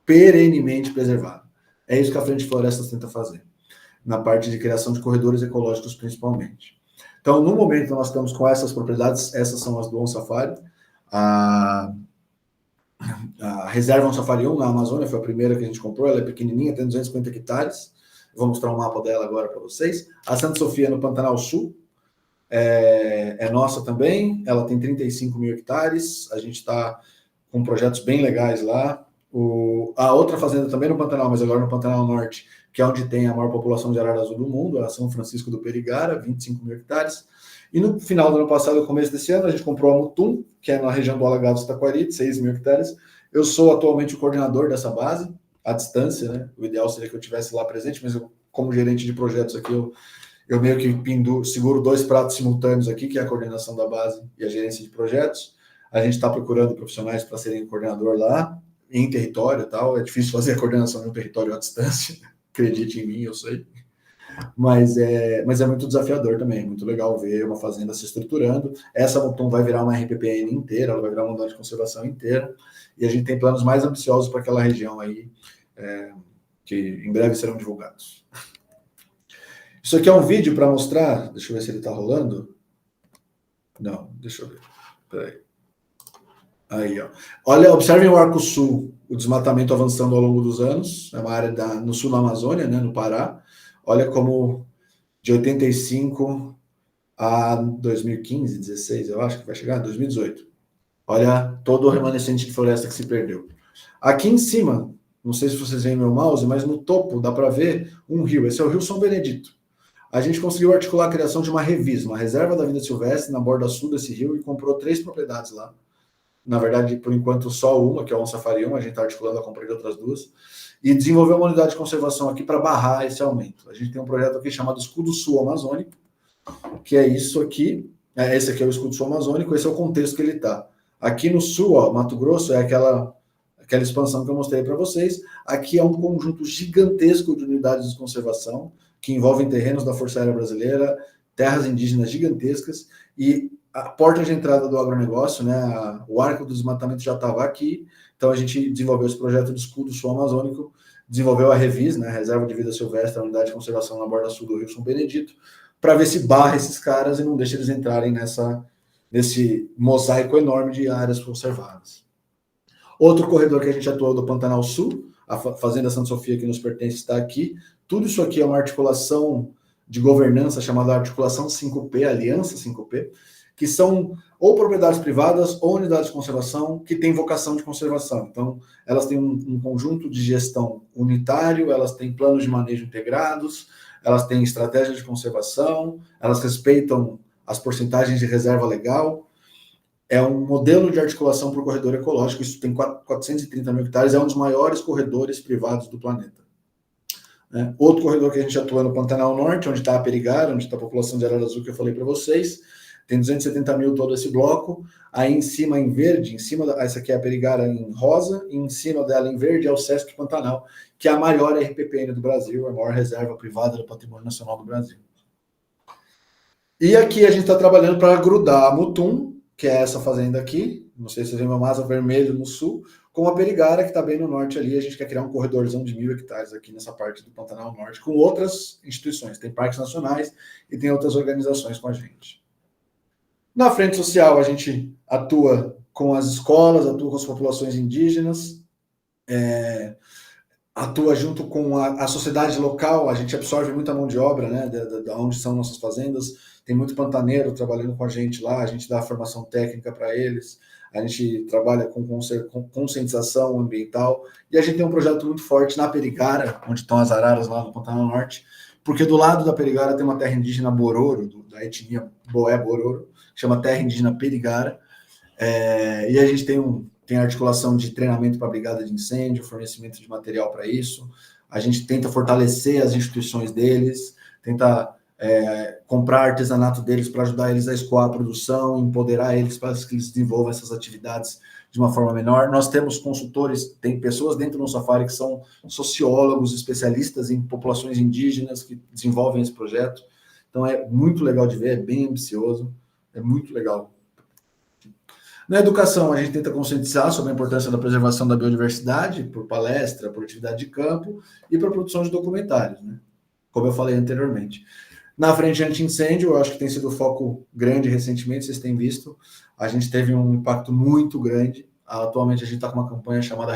perenemente preservado. É isso que a Frente de Florestas tenta fazer, na parte de criação de corredores ecológicos, principalmente. Então, no momento, nós estamos com essas propriedades, essas são as do OnSafari. A reserva OnSafari 1 na Amazônia foi a primeira que a gente comprou, ela é pequenininha, tem 250 hectares. Vou mostrar um mapa dela agora para vocês. A Santa Sofia, no Pantanal Sul, é nossa também, ela tem 35 mil hectares, a gente está com projetos bem legais lá. A outra fazenda também no Pantanal, mas agora no Pantanal Norte, que é onde tem a maior população de arara azul do mundo, a São Francisco do Perigara, 25 mil hectares. E no final do ano passado, no começo desse ano, a gente comprou a Mutum, que é na região do Alagados Taquari, de 6 mil hectares. Eu sou atualmente o coordenador dessa base, à distância, né? O ideal seria que eu estivesse lá presente, mas eu, como gerente de projetos aqui, eu meio que seguro 2 pratos simultâneos aqui, que é a coordenação da base e a gerência de projetos. A gente está procurando profissionais para serem coordenador lá, em território e tal. É difícil fazer a coordenação de um território à distância, acredite em mim, eu sei. Mas é muito desafiador também, muito legal ver uma fazenda se estruturando. Essa Mutum vai virar uma RPPN inteira, ela vai virar uma unidade de conservação inteira, e a gente tem planos mais ambiciosos para aquela região aí, que em breve serão divulgados. Isso aqui é um vídeo para mostrar, deixa eu ver se ele está rolando. Não, deixa eu ver, peraí. Aí, ó. Olha, observem o Arco Sul, o desmatamento avançando ao longo dos anos, é uma área no sul da Amazônia, né, no Pará. Olha como de 85 a 2015, 16, eu acho que vai chegar, 2018. Olha todo o remanescente de floresta que se perdeu. Aqui em cima, não sei se vocês veem meu mouse, mas no topo dá para ver um rio. Esse é o Rio São Benedito. A gente conseguiu articular a criação de uma revisa, uma reserva da vida silvestre na borda sul desse rio e comprou 3 propriedades lá. Na verdade, por enquanto, só uma, que é o OnSafari 1, a gente está articulando a compra de outras 2, e desenvolver uma unidade de conservação aqui para barrar esse aumento. A gente tem um projeto aqui chamado Escudo Sul Amazônico, que é isso aqui, esse aqui é o Escudo Sul Amazônico, esse é o contexto que ele está. Aqui no sul, ó, Mato Grosso, é aquela expansão que eu mostrei para vocês. Aqui é um conjunto gigantesco de unidades de conservação, que envolvem terrenos da Força Aérea Brasileira, terras indígenas gigantescas, e a porta de entrada do agronegócio, né, o arco do desmatamento já estava aqui, então a gente desenvolveu esse projeto de Escudo Sul Amazônico, desenvolveu a Revis, né, Reserva de Vida Silvestre, a unidade de conservação na borda sul do Rio São Benedito, para ver se barra esses caras e não deixa eles entrarem nesse mosaico enorme de áreas conservadas. Outro corredor que a gente atuou do Pantanal Sul, a Fazenda Santa Sofia, que nos pertence, está aqui. Tudo isso aqui é uma articulação de governança chamada Articulação 5P, Aliança 5P, que são ou propriedades privadas ou unidades de conservação que têm vocação de conservação. Então, elas têm um conjunto de gestão unitário, elas têm planos de manejo integrados, elas têm estratégia de conservação, elas respeitam as porcentagens de reserva legal. é um modelo de articulação para o corredor ecológico, isso tem 430 mil hectares, é um dos maiores corredores privados do planeta. Outro corredor que a gente atua no Pantanal Norte, onde está a Perigara, onde está a população de Ararazu, que eu falei para vocês, tem 270 mil todo esse bloco, aí em cima em verde, essa aqui é a Perigara em rosa, e em cima dela em verde é o Sesc Pantanal, que é a maior RPPN do Brasil, a maior reserva privada do Patrimônio Nacional do Brasil. E aqui a gente está trabalhando para grudar a Mutum, que é essa fazenda aqui, não sei se vocês veem uma massa vermelha no sul, com a Perigara, que está bem no norte ali. A gente quer criar um corredorzão de 1.000 hectares aqui nessa parte do Pantanal Norte, com outras instituições. Tem parques nacionais e tem outras organizações com a gente. Na frente social, a gente atua com as escolas, atua com as populações indígenas, atua junto com a sociedade local, a gente absorve muita mão de obra, né, de onde são nossas fazendas. Tem muito pantaneiro trabalhando com a gente lá, a gente dá formação técnica para eles, a gente trabalha com conscientização ambiental, e a gente tem um projeto muito forte na Perigara, onde estão as araras lá no Pantanal Norte, porque do lado da Perigara tem uma terra indígena Bororo, da etnia Boé Bororo, que chama Terra Indígena Perigara, e a gente tem articulação de treinamento para a brigada de incêndio, fornecimento de material para isso, a gente tenta fortalecer as instituições deles, tenta comprar artesanato deles para ajudar eles a escoar a produção, empoderar eles para que eles desenvolvam essas atividades de uma forma menor. Nós temos consultores, tem pessoas dentro do Safari que são sociólogos, especialistas em populações indígenas que desenvolvem esse projeto. Então é muito legal de ver, é bem ambicioso, é muito legal. Na educação, a gente tenta conscientizar sobre a importância da preservação da biodiversidade, por palestra, por atividade de campo e por produção de documentários, né? Como eu falei anteriormente. Na frente anti-incêndio, eu acho que tem sido foco grande recentemente, vocês têm visto. A gente teve um impacto muito grande. Atualmente, a gente está com uma campanha chamada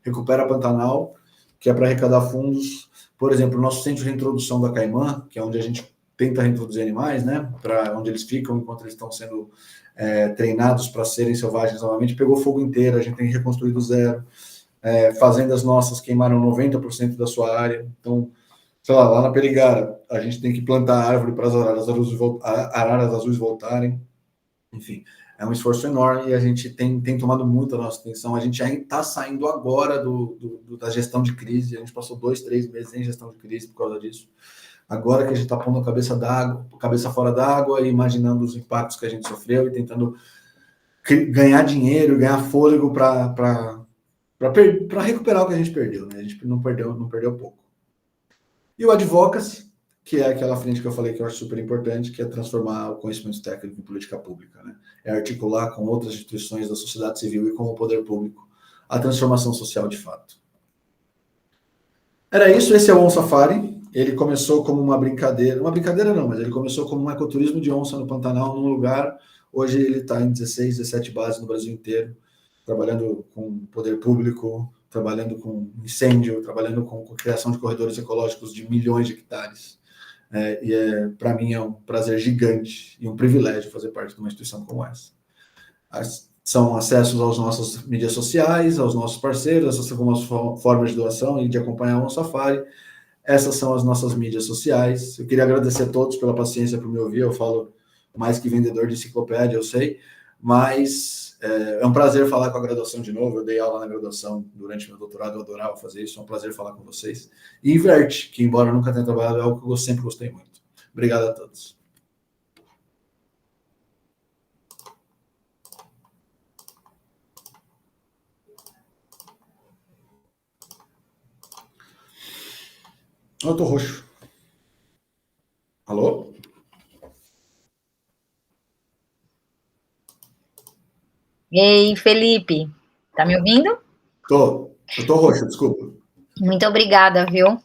Recupera Pantanal, que é para arrecadar fundos. Por exemplo, o nosso centro de reintrodução da Caimã, que é onde a gente tenta reintroduzir animais, né, para onde eles ficam enquanto eles estão sendo treinados para serem selvagens novamente, pegou fogo inteiro, a gente tem que reconstruir do zero. Fazendas nossas queimaram 90% da sua área. Então, sei lá na Perigara, a gente tem que plantar árvore para as araras azuis voltarem. Enfim, é um esforço enorme e a gente tem tomado muito a nossa atenção. A gente já está saindo agora da gestão de crise. A gente passou 2-3 meses em gestão de crise por causa disso. Agora que a gente está pondo a cabeça fora d'água e imaginando os impactos que a gente sofreu e tentando ganhar dinheiro, ganhar fôlego para recuperar o que a gente perdeu, né? A gente não perdeu pouco. E o Advocacy, que é aquela frente que eu falei que eu acho super importante, que é transformar o conhecimento técnico em política pública, né? É articular com outras instituições da sociedade civil e com o poder público a transformação social de fato. Era isso, esse é o On Safari. Ele começou como uma brincadeira não, mas ele começou como um ecoturismo de onça no Pantanal, num lugar. Hoje ele está em 16, 17 bases no Brasil inteiro, trabalhando com poder público, trabalhando com incêndio, trabalhando com criação de corredores ecológicos de milhões de hectares. Para mim é um prazer gigante e um privilégio fazer parte de uma instituição como essa. São acessos às nossas mídias sociais, aos nossos parceiros, essas são as formas de doação e de acompanhar o Safari. Essas são as nossas mídias sociais. Eu queria agradecer a todos pela paciência por me ouvir. Eu falo mais que vendedor de enciclopédia, eu sei, mas é um prazer falar com a graduação de novo. Eu dei aula na graduação durante meu doutorado, eu adorava fazer isso. É um prazer falar com vocês. E Inverte, que embora eu nunca tenha trabalhado, é algo que eu sempre gostei muito. Obrigado a todos. Eu tô roxo. Alô? Ei, Felipe, tá me ouvindo? Eu tô roxo, desculpa. Muito obrigada, viu?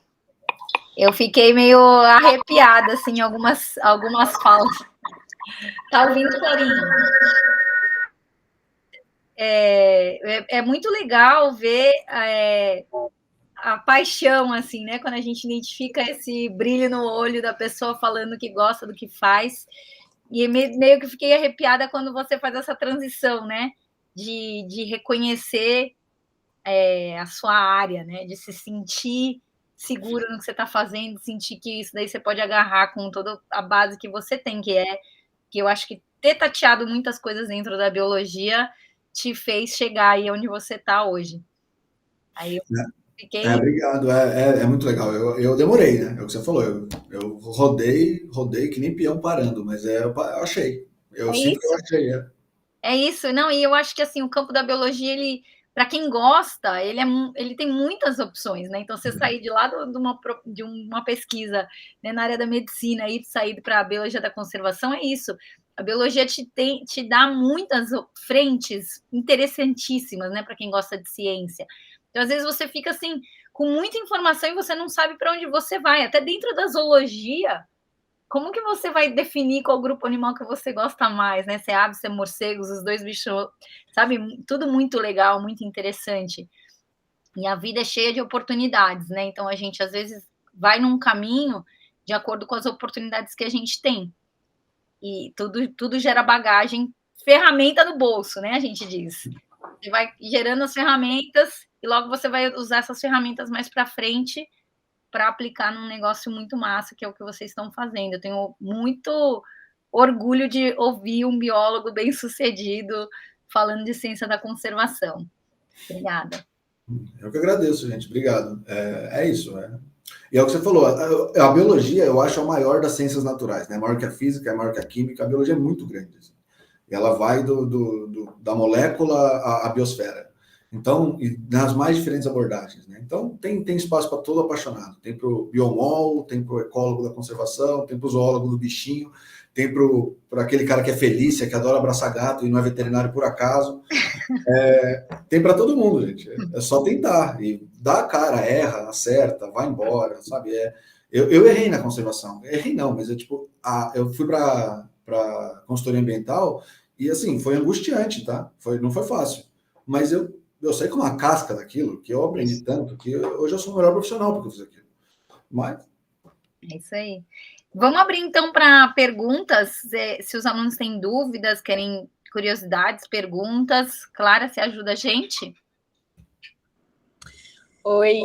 Eu fiquei meio arrepiada, assim, algumas falas. Tá ouvindo, Clarinho? É muito legal ver a paixão, assim, né? Quando a gente identifica esse brilho no olho da pessoa falando que gosta do que faz. E meio que fiquei arrepiada quando você faz essa transição, né? De reconhecer a sua área, né? De se sentir seguro no que você está fazendo, sentir que isso daí você pode agarrar com toda a base que você tem, que eu acho que ter tateado muitas coisas dentro da biologia te fez chegar aí onde você está hoje. Aí eu fiquei... Obrigado, é muito legal. Eu demorei, né? É o que você falou. Eu rodei que nem peão parando, mas eu achei. Eu sinto que eu achei. É isso, não, e eu acho que assim, o campo da biologia, ele, para quem gosta, ele tem muitas opções, né? Então, você sair de lá de uma pesquisa, né, na área da medicina e sair para a biologia da conservação, é isso. A biologia te dá muitas frentes interessantíssimas, né, para quem gosta de ciência. Então, às vezes, você fica assim, com muita informação e você não sabe para onde você vai. Até dentro da zoologia, como que você vai definir qual grupo animal que você gosta mais, né? Se é aves, se é morcegos, os dois bichos, sabe? Tudo muito legal, muito interessante. E a vida é cheia de oportunidades, né? Então a gente às vezes vai num caminho de acordo com as oportunidades que a gente tem. E tudo gera bagagem, ferramenta no bolso, né? A gente diz. Você vai gerando as ferramentas e logo você vai usar essas ferramentas mais para frente para aplicar num negócio muito massa, que é o que vocês estão fazendo. Eu tenho muito orgulho de ouvir um biólogo bem-sucedido falando de ciência da conservação. Obrigada. Eu que agradeço, gente. Obrigado. É isso. E é o que você falou. A biologia, eu acho, é a maior das ciências naturais, né? Maior que a física, é maior que a química. A biologia é muito grande. Assim. Ela vai da molécula à biosfera. Então, e nas mais diferentes abordagens. Né? Então, tem espaço para todo apaixonado. Tem para o biomol, tem para o ecólogo da conservação, tem para o zoólogo do bichinho, tem para aquele cara que é Felícia, que adora abraçar gato e não é veterinário por acaso. Tem para todo mundo, gente. É só tentar. E dá a cara, erra, acerta, vai embora, sabe? Eu errei na conservação. Errei não, mas eu fui para consultoria ambiental e, assim, foi angustiante, tá? Não foi fácil. Mas eu saí com uma casca daquilo, que eu aprendi tanto, que hoje eu sou o melhor profissional porque eu fiz aquilo. Mas... É isso aí. Vamos abrir, então, para perguntas. Se os alunos têm dúvidas, querem curiosidades, perguntas. Clara, você ajuda a gente? Oi.